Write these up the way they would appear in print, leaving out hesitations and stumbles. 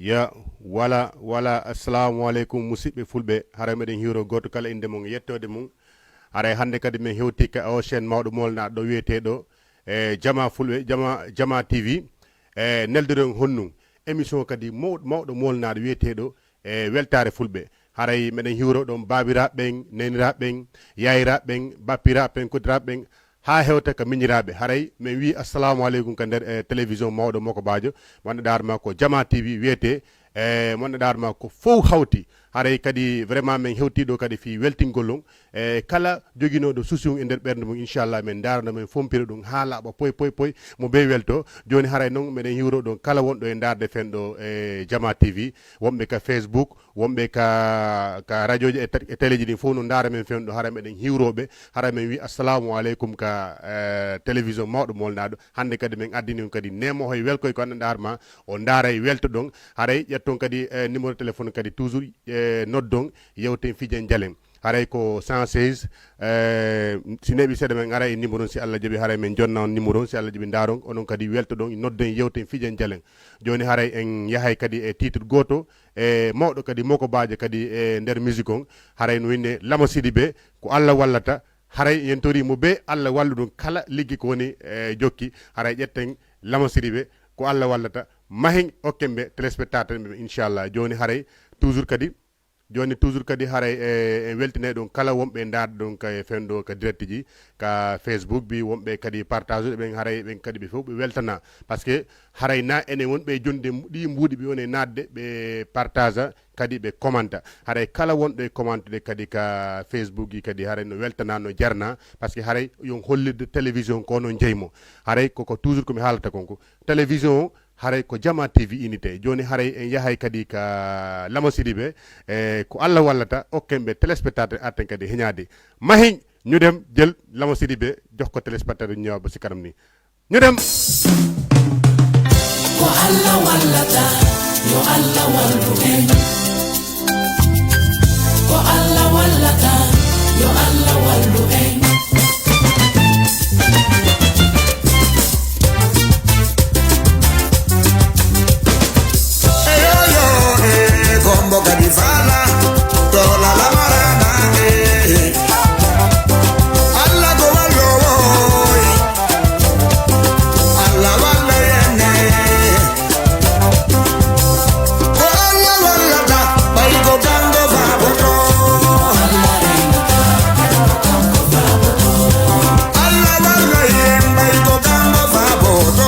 Ya wala assalamu alaikum musidɓe fulɓe hara meɗen hiwro goto kala inde mum yettode mum ara hande kadi min hewti ka o chaîne mawɗo molnaɗo ɗo wiyeteɗo jama fulɓe jama tv nelduɗen honnu émission kadi mawɗo molnaɗo wiyeteɗo weltare fulɓe haray meɗen hiwro ɗon babiraɓeɓen neniraɓeɓen yayiraɓeɓen bappiraɓeɓen kodiraɓeɓen ha hewta ka miñiraɓe haray min wi assalamu aleykum ka nder télévision mawɗo Moko Badio wonɗo ko jama tv wiyete wonɗo ko fof hawti haray kadi vraiment min hewtiɗo kadi fi weltingol on kala joguinoɗo souci e nder ɓerde mum inchallah min darana min fompira ɗum ha laaɓa poy mo be welto joni haray noon meɗen hiwro ɗon kala wonɗo e darde fenɗo jama tv wonɓe ka facebook wonɓe ka radio ji e télé ji ɗi fof no daara men fenɗo hara meɗen hiwroɓe hara min wi assalamu aleykum ka télévision mawɗo molnaɗo hande kadi min addini on kadi nemo hoye welkoy ko andanɗa o daara e welto ɗon haray ƴetton kadi numéro téléphone kadi toujours noddon yewten fijen jalen haray ko 116 si neɓi seeɗa men ara e numéro on si Allah jaaɓi haray min jonna on numéro on si Allah jaaɓi daron onon kadi welto ɗon nodden yewten fijen jalen joni haray en yahay kadi e titre goto e mawɗo kadi Moko Badio kadi e nder musique on haray no winne Lama Sidibé ko Allah wallata haray yen torimo be Allah wallu ɗum kala liggi ko woni jokki haray ƴetten Lama Sidibé ko Allah wallata mahin okkembe téléspectateur ɓe inchallah joni haray toujours kadi haray e weltine ɗon kala wonɓe darde ɗon ka fenɗo ka direct ji ka facebook bi wonɓe kadi partage ɓen haray ɓen kadi ɓe fof ɓe weltana par ce que haray na enen wonɓe jonde ɗi mbuuɗi ɓe woni nadde ɓe partage kadi ɓe commenta haray kala wonɗo e commentude kadi ka facebook ji kadi haray no weltana no jarna par ce que haray yon hollirde télévision ko no jeymo haray koko toujours komi haalata konko télévision o haray ko jama tv unité joni haray en yahay kadi ka Lama Sidibé ko Allah wallata okkemɓe téléspectateur arten kadi heñade mahin ñudem jël Lama Sidibé jox ko téléspectateur ñëwa ba si kanam ni ñudem ko Allah wallata yo Allah wallu en ko Allah wallata yo Allah wallu en Di fala tola la marana alla go wallo alla walla yenne ko alla walla da bai go gango va boto alla walla yen bai go gango va boto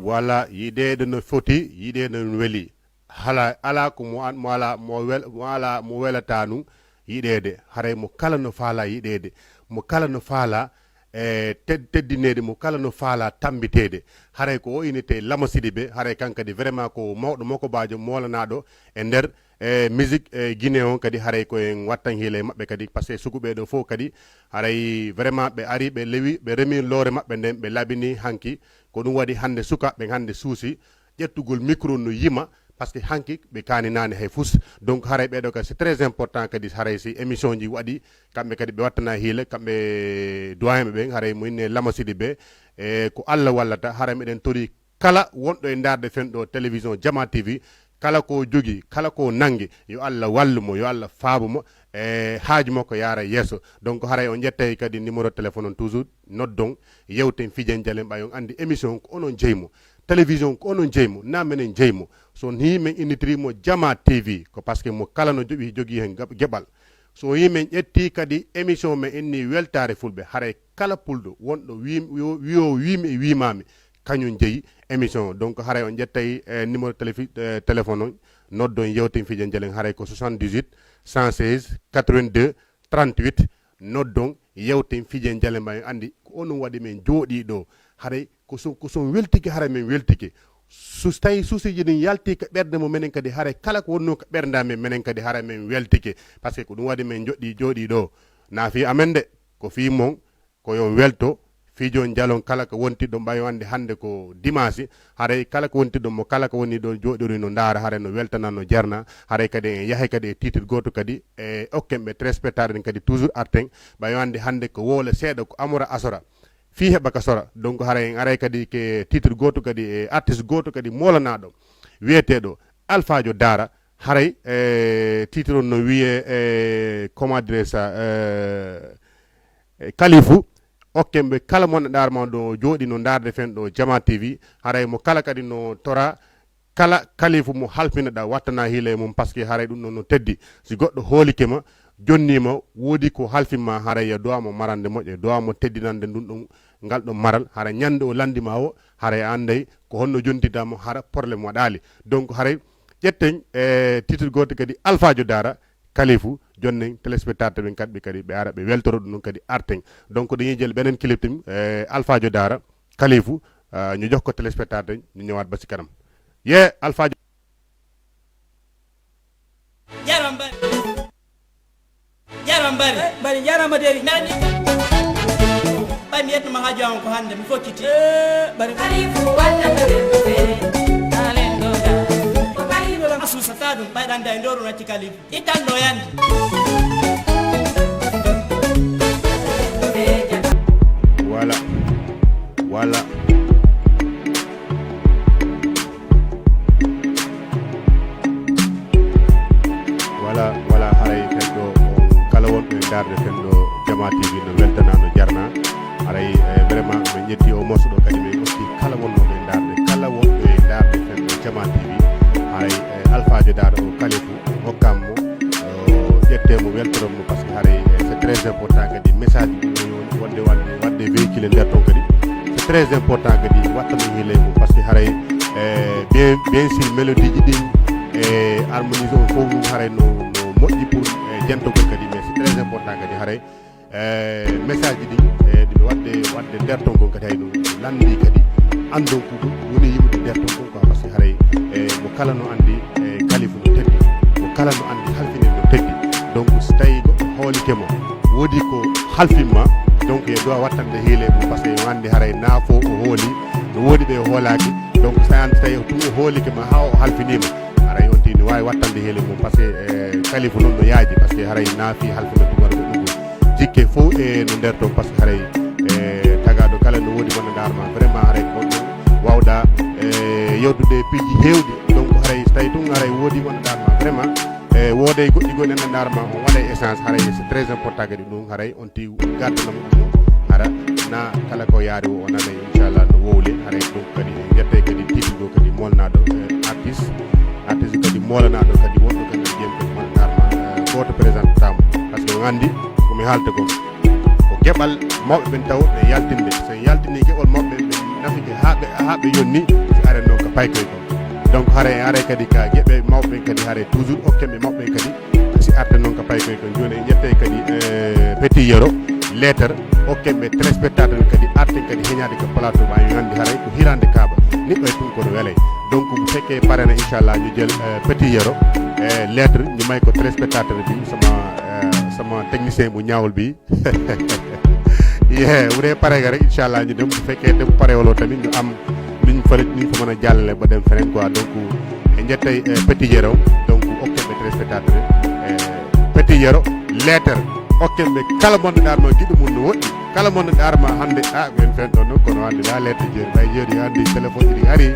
wala yiɗede no foti yiɗede no weeli ala ko mo ala mo welata nu yiɗede haray mo kala no faala yiɗede mo kala no faala teddinede mo kala no faala tambitede haray ko o inite lamasidi ɓe haray kankadi vraiment ko mawɗo makko bajo molanaɗo e nder musique guiné on kadi haray koyen wattan hiila e mabɓe kadi par ce que sukuɓe ɗo fof kadi haray vraiment ɓe ari ɓe lewi ɓe remi loore mabɓe nden ɓe labini hanki ko ɗum waɗi hande sukaɓe hande suusi ƴettugol micro no yima par ce que hanki ɓe kaninani hay fus donc haray ɓeɗo kadi c'est très important kadi haray si émission ji waɗi kamɓe kadi ɓe wattana hiila kamɓe doyen ɓe haray mo inne lamasidi ɓe ko Allah wallata haray meɗen tori kala wonɗo e darde fenɗo télévision Jama TV kala ko jogi kala ko nangi yo Allah wallumo yo Allah faabumo haaju makko yaara yesso donc haray on jettay kadi numéro téléphone on toujours noddon yewten fijen jalen ɓay on andi émission ko onon jeymo télévision ko onon jeymo na menen jeymo so himen innitirimo Jama TV ko par ce que mo kala no jogi hen geɓal so yimen ƴetti kadi émission men inni weltare fulɓe haray kala pulɗo wonɗo wiyo wimi e wimami kañum jeeyi émission donc haray on jettay numéro téléphone on noddon yewten fijen jalen haray ko 78 116 82 38 noddon yewten fijen jalen ma andi ko onon waɗi men jooɗi ɗo haray ko son weltike haray men weltike so tawi suusiji ɗin yalti ko ɓerde mo menen kadi haray kala ko wonno ko ɓerda men menen kadi haray men weltike par ce que ko ɗum waɗi men jooɗi ɗo na fi amen de ko fi mon ko yon welto fijon jalon kala ko wonti ɗo ɓayo ande hande ko dimanche haray kala ko wonti ɗo mo kala ko woni ɗo jooɗori no ndaara haray no weltana no jarna haray kadi en yahay kadi e titre goto kadi e okkemɓe téléspectateur kadi toujours arten ɓayo ande hande ko woola seeɗa ko amora asora fi heɓa ka sora donc haray en aray kadi ke titre goto kadi e artiste goto kadi molanaɗo wiyeteɗo Alphajo Dara haray titre on no wiye comment dire ça Kalifou okkemɓe kala mon darma ɗo jooɗi no darde fen ɗo Jama TV haray mo kala kadi no tora kala Kalifou mo halpinaɗa wattana hiila e mum par ce que haray ɗum no teddi si goɗɗo hoolikema jonnima woodi ko halfinma haray ya dowamo marande moƴƴe dowamo teddinande ɗum ɗum ngal ɗo maral hara ñande o landima o haray anday ko honno jontidamo hara probléme waɗali donc haray ƴetten titre goto kadi Alphajo Dara Kalifou jonnen téléspectateur ɓen kadɓe kadi ɓe ara ɓe weltoro ɗum kadi arten donc dañuy jël benen clip tim Alphajo Dara Kalifou ñu jox ko téléspectateur ñu ñëwaat ba ci kanam ye Alphajo jaram bari jarama deri nani bay mi yetno ha jawon ko hande mi fokkiti bari Kalifou walla bere alen do da ko Kalifou la asusa ta dum bay dan day ndoru na ci Kalifou itan no yandi voilà haray fenɗo kala wonɓe darde fenɗo Jama TV no weltana no jarna haray vraiment min ƴetti o morceau ɗo kadi min otti kala wonnoɓe darde kala wonɓe darde fenɗo Jama TV haray Alphajo Dara o Kalifou hokkamo ƴettemo weltoromo par ce que haray c'est très important kadi message wadde véhicule nder ton kadi c'est très important kadi wattano hiile mum par ce que haray bien sûr mélodie ji ɗin e harmonisation fof mum haray no moƴƴi pour jentogol kadi mais c'est très important kadi haray message ji ɗin ɗiɓe wadde nder ton kon kadi hay no landi kadi andon ko woni yimɓe nder ton kon quoi par ce que haray mo kala no andi Kalifou no teddi mo kala no andi halfine no teddi donc so tawi goɗɗo hoolikemo woodi ko halfinma donc e dowa wattande hiile mum par ce que andi haray naafo o hooli no woodi ɓe hoolaki donc so andi tawi tum o hoolikema ha o halfinima haray on tini wawi wattande hiile mum par ce que Kalifou noon no yaaji par ce que haray naafi halfina dumara ɗum jikke fof e no nder ton par ce que haray tagaɗo kala no woodi wona darma vraiment haray ko ɗum wawɗa yewdude piiji hewɗi donc haray so tawi tun haray woodi wona darma vraiment woode goɗɗi goni enen darma on waɗa essence haray c'est très important kadi ɗum haray on ti gardanamo ɗum hara na kala ko yaari o nanay inchallah no wowli haray ɗum kadi jette kadi tiɗigo kadi molnaɗo artiste kadi molanaɗo kadi wonɗo kadi jem kadi wona darma goto présente tamo par ce que on andi komi haalta ko keɓal mawɓe ɓen taw ɓe yaltinde so yaltini keɓal mawɓe ɓe nafike ha ɓe haɓe yonni are noon ko paykoy ko donc hare kadi ka geɓe mawɓe kadi hare toujours okkeɓe mawɓe kadi si arta noon ko paykoy ko joni ƴette kadi petit yero lettre okkeɓe téléspectateur kadi arten kadi heñade ko plateau ma gandi haray ko hirande kaaba neɗɗo e tunkono weelay donc bu fekke parene inchallah ñu jël petit yero lettre ñu may ko téléspectateur bi sama technicien bu ñaawul bi bu dee pare nga rek inchallah ñu dem bu fekkee dem pare wala tamit ñu am niñ fa mën a jàllale ba dem feneen quoi donc njettay petit yero donc okkeɓe téléspectateur petit yero lettre okkeɓe kala monɗo ɗarma giɗo mum no woɗɗi kala monɗo ɗarma hannde men fen ɗon noon kono hannde la lettre jeeri ɓay jeeri hannde téléphone ɗi ari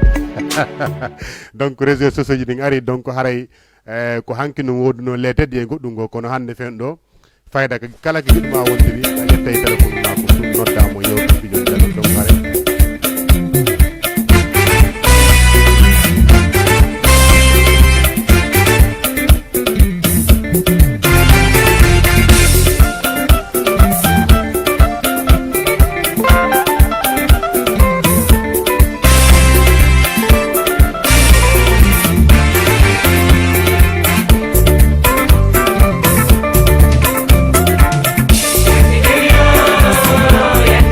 donc réseau sociaux ji ɗin ari donc haray ko hanki no woduno letteji e goɗɗum ngo kono hannde fen ɗo fayda kala ko giɗma wontiri a ƴettay téléphone ma ko ɗum noddamo yewtu pijon jalol donc haray Yeah.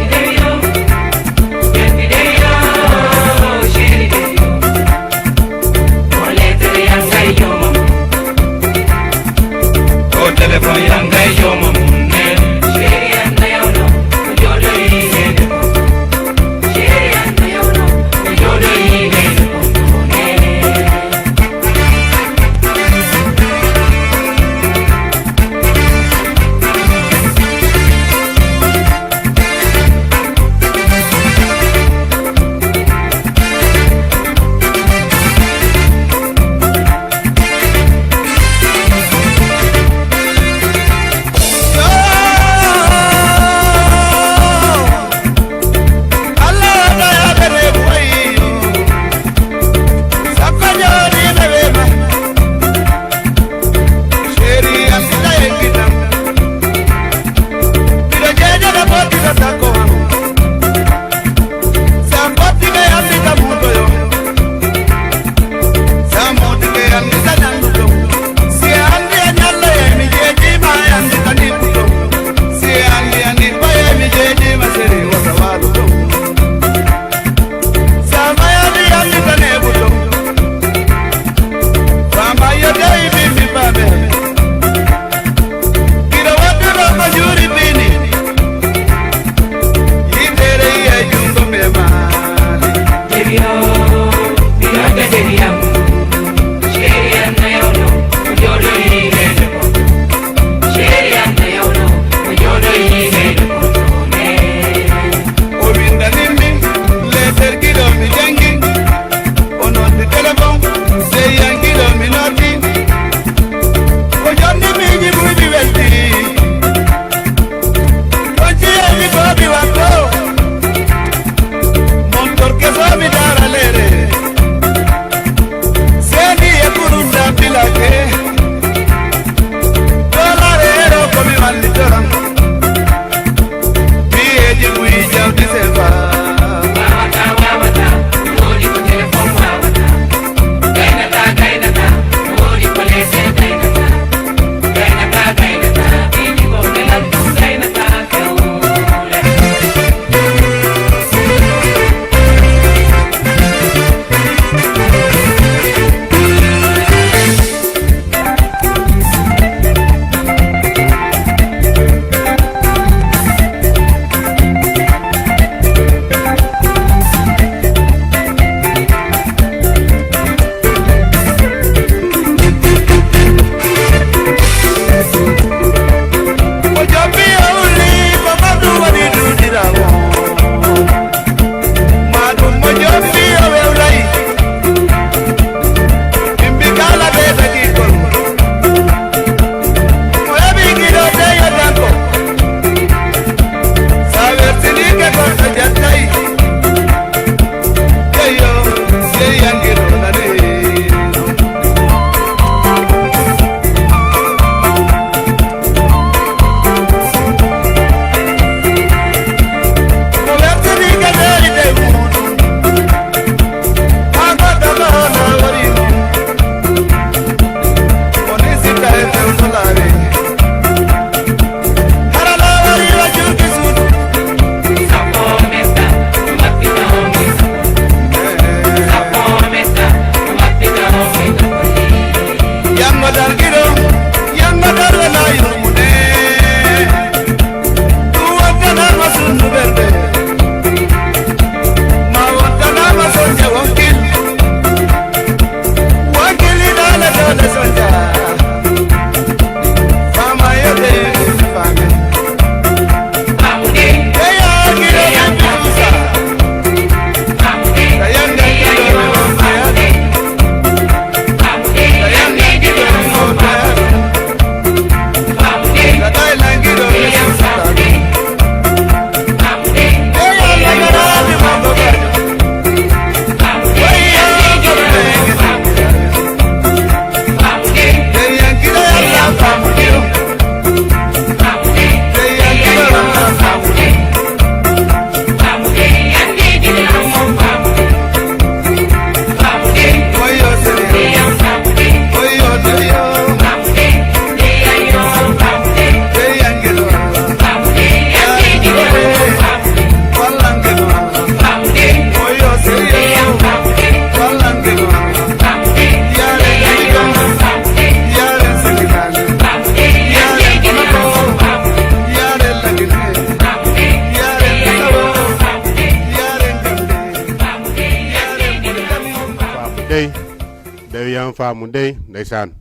dey yam faamu dey ndeysaan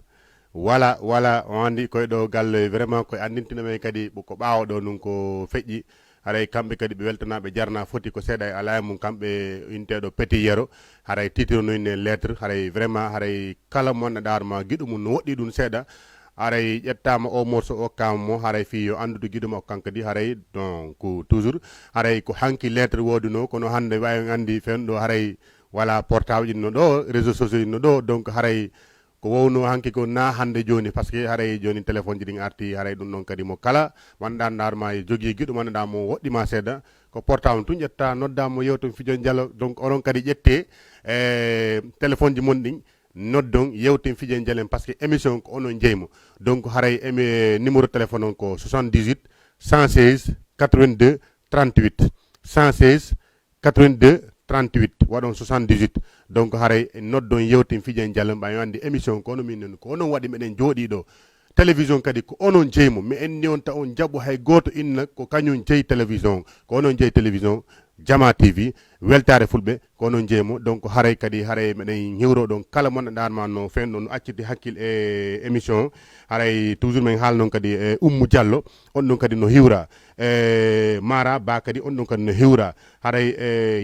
wala on andi koy ɗo galle vraiment koye andintina men kadi ko ɓaawo ɗo nun ko feƴƴi haray kamɓe kadi ɓe weltanaɓe jarna foti ko seeɗa e ala e mum kamɓe inteɗo petit yero haray titrinoyne lettre haray vraiment haray kala monɗo ɗarma giɗo mum no woɗɗi ɗum seeɗa haray ƴettama o morceau okkama mo haray fi yo andude guiɗo makko kankadi haray donc toujours haray ko hanki lettre wodi no kono hande wawi andi fen ɗo haray wala portable inno ɗo réseaux sociaux inno ɗo donc haray ko wowno hanki ko na hande joni par ce que haray joni téléphone ji ɗin arti haray ɗum ɗon kadi mo kala wanɗa darma e jogui guiɗo manɗa mo woɗɗima seeɗa ko portable tun ƴetta noddamo yewton fijo dialo donc onon kadi ƴette téléphone ji mon ɗin noddon yewten fijen jalen par ce que émission ko onon jeymo donc haray numéro téléphone on ko 78 116 82 38 116 82 38 waɗon 78 donc haray noddon yewten fijen jalen ɓa andi émission ko onon min ko onon waɗi meɗen jooɗiɗo télévision kadi ko onon jeymo mi enni on ta on jaɓo hay goto inna ko kañum jeeyi télévision ko onon jeeyi télévision Jama TV weltare fulɓe ko onon jeymo donc haray kadi haray meɗen hiwro ɗon kala monɗo ɗanma no fen ɗo no accirde hakkille e émission haray toujours min haal noon kadi e Oumou Diallo on ɗon kadi no hiwra Mara Ba kadi on ɗon kadi no hiwra haray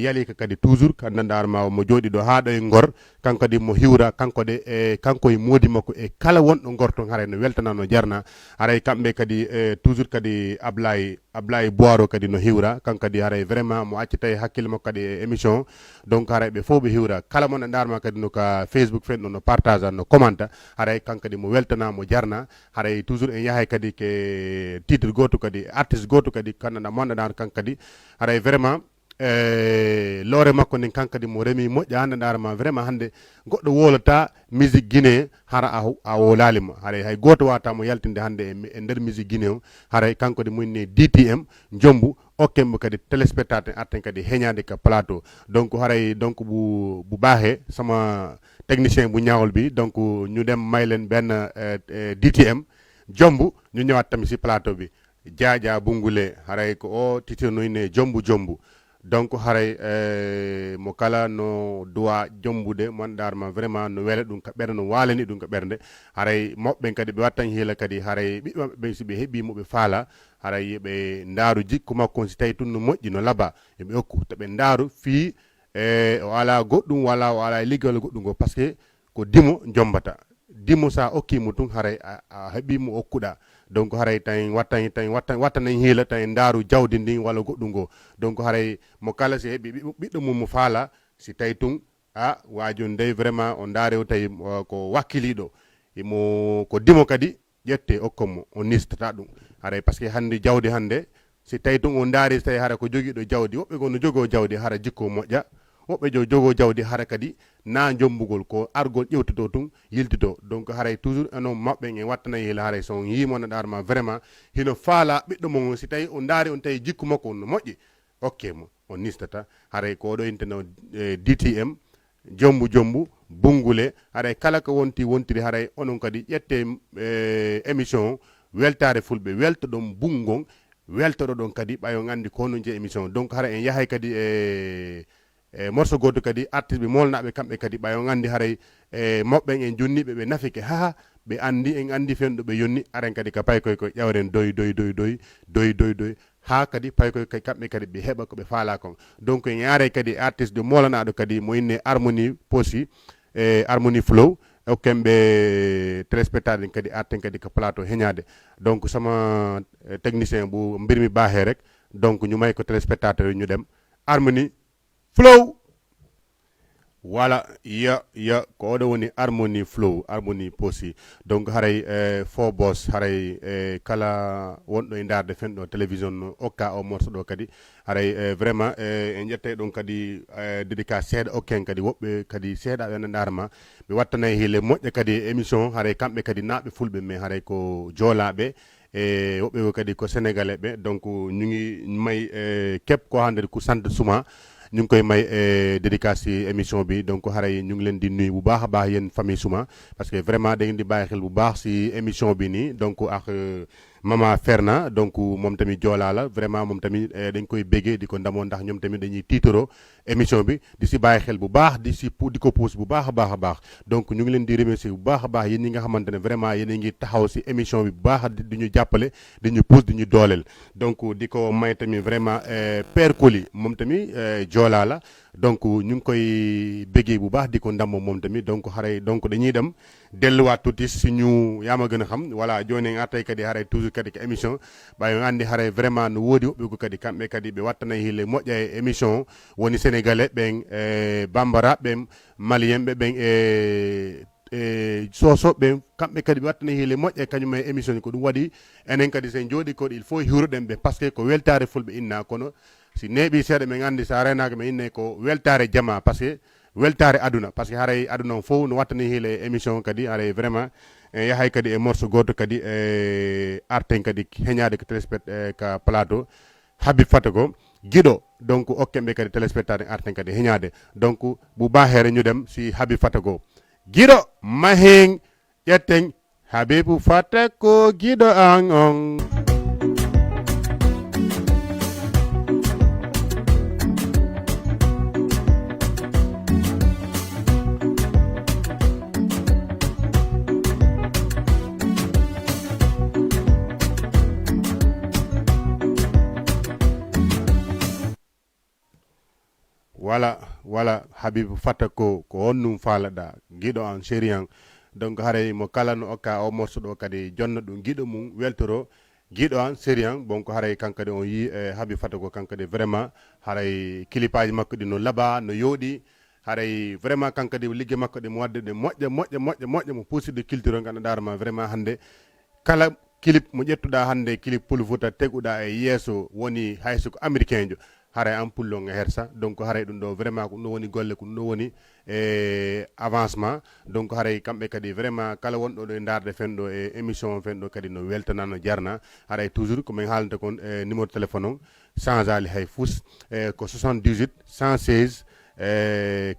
yalika kadi toujours kandanɗarma mo jooɗi ɗo ha ɗo e Ngor kanko kadi mo hiwra kanko de kanko e moodi makko e kala wonɗo Ngor ton haray no weltana no jarna haray kamɓe kadi toujours kadi Ablaye Boiro kadi no hiwra kanko kadi haray vraiment mo accita e hakkille makko kadi e émission donc haray ɓe fof ɓe hiwra kala mon darma kadi no ka Facebook fen no partage no commenta haray kanko kadi mo weltana mo jarna haray toujours en yahay kadi ke titre goto kadi artiste goto kadi kanɗa monɗa kanko kadi haray vraiment loore makko nden kankadi mo remi moƴƴa hande darma vraiment hande goɗɗo wolata musique guinéen hara a wolalima haray hay goto wata mo yaltinde hande e nder musique guinéen o haray kanko de muyne DTM jombu okkembo kadi téléspectateur arten kadi heñade ka plateau donc haray donc bu baaxe sama technicien bu ñawol bi donc ñu dem maylen ben DTM jombu ñu ñëwaat tamit si plateau bi jaaja bungule haray ko o titinoyne jombu donc haray mo kala no duwa jombude mon darma vraiment no wele ɗum ka ɓerde no walani ɗum ka ɓerde haray moɓɓen kadi ɓe wattan hiila kadi haray ɓiɓɓe ɓe so ɓe heeɓi moɓe faala haray ɓe ndaaru jikku makko si tawi tun no moƴƴi no laaɓa eɓe hokku to ɓe ndaaru fii o ala goɗɗum walla o ala liggol goɗɗum go par ce que ko dimo jombata dimo sa okkimo tun haray a heeɓimo okkuɗa donc haray tan wattanen hiila tan ndaaru jawdi ndin walla goɗɗum go donc haray mo kala si heeɓi ɓiɗɗo mum mo faala si tawi tun waajum ndey vraiment o ndaare tawi ko wakkiliɗo imo ko dimo kadi ƴette okkonmo o nistata ɗum haray par ce que hande jawdi hande si tawi tun o ndaari so tawi hara ko jogiiɗo jawdi woɓɓe go no jogoo jawdi hara jikko moƴƴa woɓɓe jo jogoo jawdi hara kadi na jombugol ko argol ƴewtito tun yiltito donc haray toujours eno maɓɓe en wattana hila haray so yimo no ɗarma vraiment hino faala ɓiɗɗo mon si tawi o ndaari on tawi jikku makko no moƴƴi ok mo on nistata haray ko ɗo inteno DTM jombu bungule haray kala ko wontiri haray onon kadi ƴette émission weltare fulɓe welto ɗon bungon weltoɗo ɗon kadi ɓayo gandi ko non je émission donc haray en yahay kadi morceau goto kadi artiste ɓe molnaɓe kamɓe kadi ɓayo gandi haray moɓɓen en jonniɓe ɓe nafike ha ɓe andi en andi fenɗo ɓe yonni aren kadi ka pay koy ƴawren doy ha kadi pay koy kamɓe kadi ɓe heɓa koɓe faala kon donc en yaare kadi artiste de molanaɗo kadi mo inne Harmonie Possi Harmonie Flow okkemɓe téléspectateur en kadi arten kadi ko plateau heñade donc sama technicien bu mbirmi baahe rek donc ñu may ko téléspectateur ñu dem Harmonie Flow voilà ya ko oɗo woni Harmonie Flow Harmonie Possi donc haray fo boss haray kala wonɗo e darde fenɗo télévision no okka o morceau ɗo kadi haray vraiment en ƴette ɗon kadi dédicace seeɗa okken kadi woɓɓe kadi seeɗa ɓe darma ɓe wattanayi hile moƴƴa kadi émission haray kamɓe kadi naɓe fulɓe mais haray ko joolaɓe e woɓɓe ko kadi ko sénégalais ɓe donc ñu ngi may képp ko hande ko centre Souma ñu ngi koy may dédicace ci émission bi donc haray ñu ngi leen di nuyu bu baax a baax yéen famille Souma parce que vraiment da ngeen di bàyyi xel bu baax ci émission bi nii donc ak Mama Ferna donc moom tamit joolaa la vraiment moom tamit dañ koy béggee di ko ndamoo ndax ñoom tamit dañuy tiitaroo émission bi di si bàyyi xel bu baax di ko pousse bu baax a baax donc ñu ngi leen di remercier bu baax a baax yéen ñi nga xamante ne vraiment yéen a ngi taxaw si émission bi bu baax di ñu jàppale di ñu pousse di ñu dooleel donc di ko may tamit vraiment Père Koli moom tamit joolaa la donc ñu ngi koy béggee bu baax di ko ndamoo moom tamit donc xare donc dañuy dem delluwaat tuuti suñu yaa ma gën a xam voilà jooni artay kadi haray toujours kadi ko émission ɓawi andi haray vraiment no woodi woɓɓe ko kadi kamɓe kadi ɓe wattana hille moƴƴa e émission woni sénégalais ɓen bambara ɓen malien ɓe ɓen soso ɓen kamɓe kadi ɓe wattana hille moƴƴa kañum e émission ko ɗum waɗi enen kadi sen jooɗi koɗo il faut hiwroɗen ɓe par ce que ko weltare fulɓe inna kono si neeɓi seeɗa ɓe gandi sa renaka ɓe inne ko weltare jama par ce que weltare aduna par ce que haray aduna o fof no wattani hile émission kadi haray vraiment yahay kadi e morceau goto kadi arten kadi heñade ko téléspectateur ka plateau Habib Fata ko guiɗo donc okkemɓe kadi téléspectateur arten kadi heñade donc Bouba here ñu dem si Habib Fata ko guiɗo mahen ƴetten Habibou Fata ko guiɗo an on voilà Habibou Fata ko on num faalaɗa guiɗo an chéri an donc haray mo kala no okka o morceau ɗo kadi jonna ɗum guiɗo mum weltoro guiɗo an séri an bon ko haray kankadi on yi Habib Fata ko kankadi vraiment haray clipaji makko ɗi no laaɓa no yooɗi haray vraiment kankadi ligge makko ɗi mo wadde ɗe moƴƴa mo puuside culture o ganduɗarama vraiment hande kala clip mo ƴettuɗa hande clip Pullo Fouta teguɗa e yeeso woni hayso ko américain jo haray an pullo nga hersa donc haray ɗum ɗo vraiment ko ɗum ɗo woni golle ko ɗum ɗo woni avancement donc haray kamɓe kadi vraiment kala wonɗo ɗo e darde fenɗo e émission fenɗo kadi no weltana no jarna haray toujours komin haalanta kon numéro téléphone on sans ali hay fus ko 78 116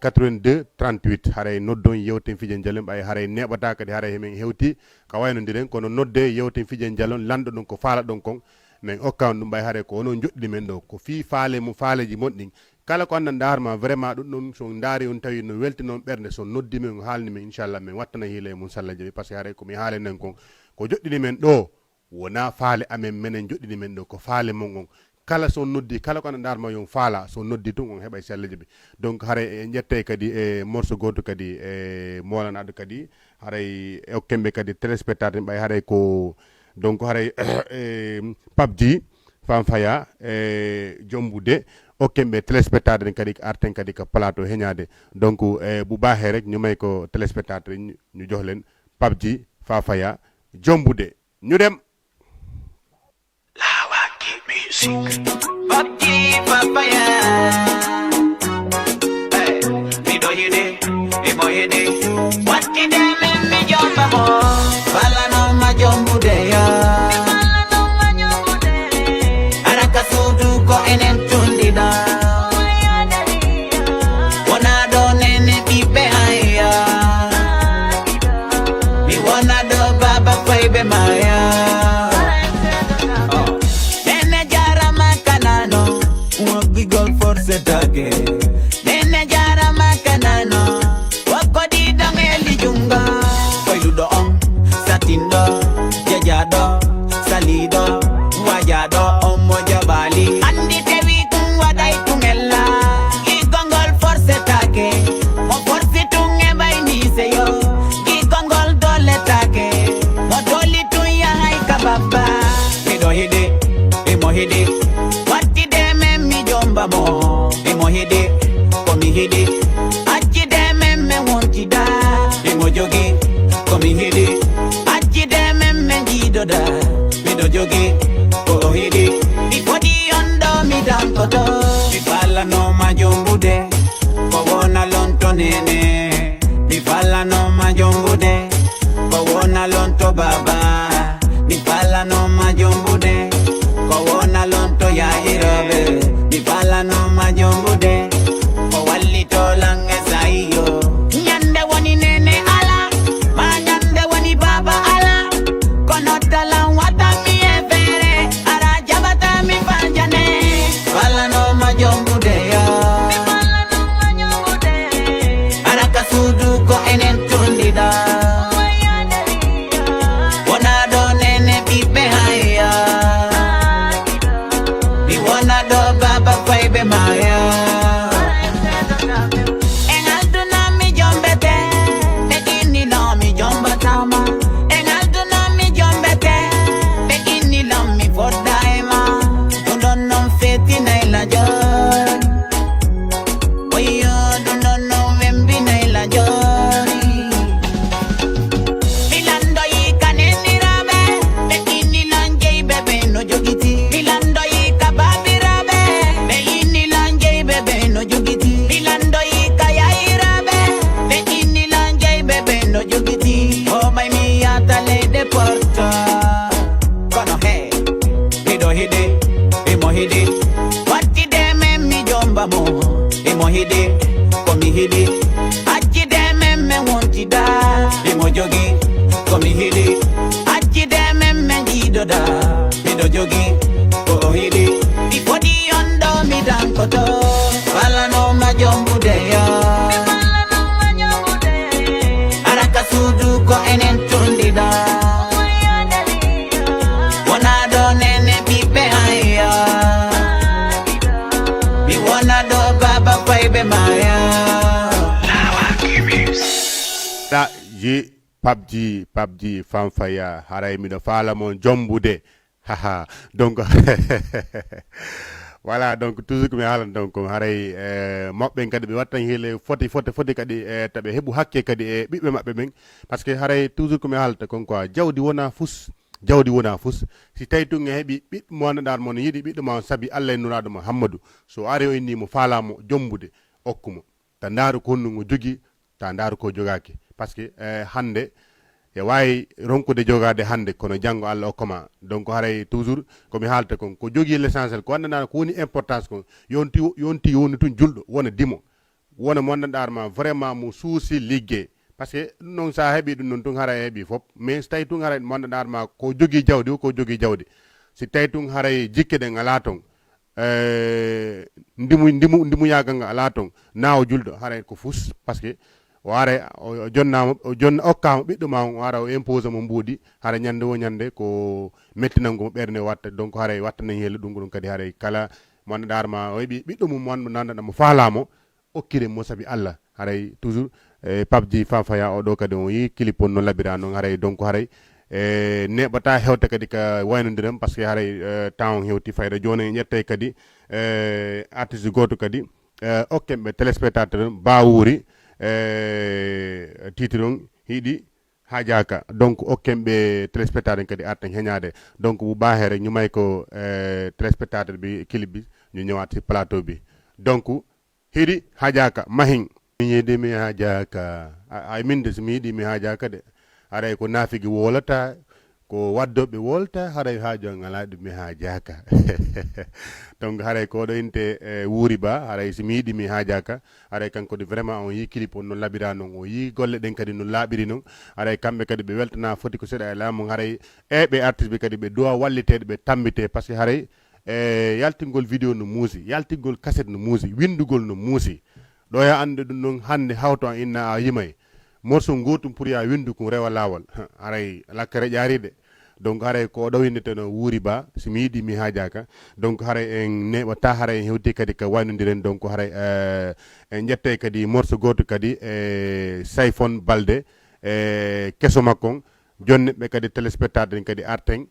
82 38 haray noddon yewten fijen jalen ɓay haray neɓata kadi haray hemin hewti ka waynodiren kono nodde yewten fijen jalon lanɗo ɗum ko faala ɗon kon min okkan ɗum ɓay haare ko onon joɗɗini men ɗo ko fi faale mo faaleji monɗin kala ko andan darma vraiment ɗum ɗum so daari on tawi no welti noon ɓerde so noddi men o haalni men inchallah min wattana hiile mum sallah jaɓi par ce que haare komi haalennen kon ko joɗɗini men ɗo wona faale amen menen joɗɗini men ɗo ko faale mon on kala so noddi kala ko andan darma yon faala so noddi tun on heɓa sallah jaɓi donc haare e ƴette kadi e morceau goto kadi e molanaɗo kadi haray okkemɓe kadi téléspectateur ɓay haray ko donc haray PABG Fanfaya Jombude okkemɓe téléspectateur kadi arten kadi ko plateau heñade donc Bouba he rek ñu may ko téléspectateur ñu jox leen PABG Fanfaya Jombude ñu dem Lawaki music PABG Fanfaya mi do yede e mo yede watti de mi jomba mo bala no ma Jombude ya araka sudu ko enen tundida wana do nene bibe haya mi wana do baba faibe maya nene jara makanano wa bigol force tage nene jara makanano wako di dangeli junga koyudo on satindo jajado salido wajado omo jabali andi tewi kum wadai tumella igongol force take mo force tunge bayni seyo igongol dole take mo doli tunya hay kababa edo hide e mo hide watti de mem mi jomba mo e mo hide ko mi hide aji de mem me wonti da e mo jogi ko mi hide aji de mem me jidoda mi do jogi ko hide bifodi ondo mi dankoto bifala no ma Jombude ko wona lonto nene bifala no ma Jombude ko wona lonto baba bifala no ma Jombude ko wona lonto yahirobe bifala no ma Jombude ko wallito lange sayo nyande woni nene ala ma nyande woni baba ala kono dalan wata miye imo hidi komi hidi accide men men wontida imo jogi komi hidi accide men men jidoda mido jogi ko hidi di fodi ondo mi dankoto wala no majombude ya araka sudu ko enen tundida wana do nene bibe haya mi wana do baba paibe maya da yi PUBG fanfaya haray mi do fala mon jombude haha donc voilà donc toujours ko mi halan donc haray mobbe kadi be wattan hele foti kadi tabe hebu hakke kadi e bibbe mabbe men parce que haray toujours ko mi halta kon quoi jawdi wona fus si tay tu nge hebi bib mo dar mon yidi biddo mo sabi Allah nurado Muhammadu so are o inni mo fala mo jombude okkumo ta ndaru konnu ngo jogi ta ndaru ko jogaki parce que hande e way ronkude jogade hande kono jango Allah okkoma donc haray toujours ko mi halta kon ko jogi l'essentiel ko andana ko woni importance ko yonti tun juldo wona dimo wona mo ndar ma vraiment mo souci liggé parce que non sa hebi dum non tun haray hebi fop mais tay tun haray mo ndar ma ko jogi jawdi si tay tun haray jikke de ngala ton ndimu yaga ngala ton naaw juldo haray ko fus parce que ware jon okkama ɓiɗɗo ma wara o impose mo mbodi hara nyande ko mettinango mo ɓerde watta donc haray wattana helu ɗum kadi haray kala mo andar ma o heɓi ɓiɗɗo mum mo nanɗa mo faalamo okkire mo sabi Allah haray toujours PUBG fanfaya o ɗo kadi o yi clip on no labira noon haray donc haray neɓata hewta kadi ka waynodiram parce que haray temps hewti fayda joni en ƴettay kadi artiste goto kadi okkemɓe téléspectateur bawuri titre on hiɗi hajaka donc okkemɓe téléspectateur kadi arten heñade donc bu baaxe rek ñu may ko téléspectateur bi clip bi ñu ñëwaat ci plateau bi donc hiɗi hajaka mahin mi yiɗi mi hajaka ay minde so mi yiɗi mi hajaka de haray ko naafigi wolata ko waddoɓe wolta haray haajo ngalaɗo mi hajaka donc haray ko ɗo inte wuuri ba haray so mi yiɗi mi hajaka haray kanko de vraiment on yi clip on no labira noon o yi golle ɗen kadi no laaɓiri noon haray kamɓe kadi ɓe weltana foti ko seeɗa e laamu haray ɓe artiste ɓe kadi ɓe duwa wallitede ɓe tambite par ce que haray yaltingol vidéo no muusi yaltingol cassette no muusi windugol no muusi ɗo ya ande ɗum noon hande hawto an inna a yimay morceau gotum pour ya windu ko rewa lawol haray lakkere ƴaaride donc haray ko ɗo windete no wuuri ba so mi yiɗi mi hajaka donc haray en neɓata haray en hewti kadi ka waynodiren donc haray en ƴette kadi morceau goto kadi Sayfon Balde keso makkon jonneɓe kadi téléspectateur en kadi arten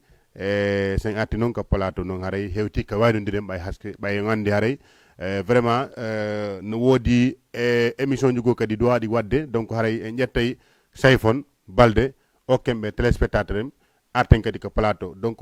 sen arti noon ka plateau noon haray hewti ka waynodiren ɓay haske ɓay gandi haray vraiment no woodi émission ji go kadi duwaɗi wadde donc haray en ƴettay Sayfon Balde okkemɓe téléspectateur en arten kadi ko plateau donc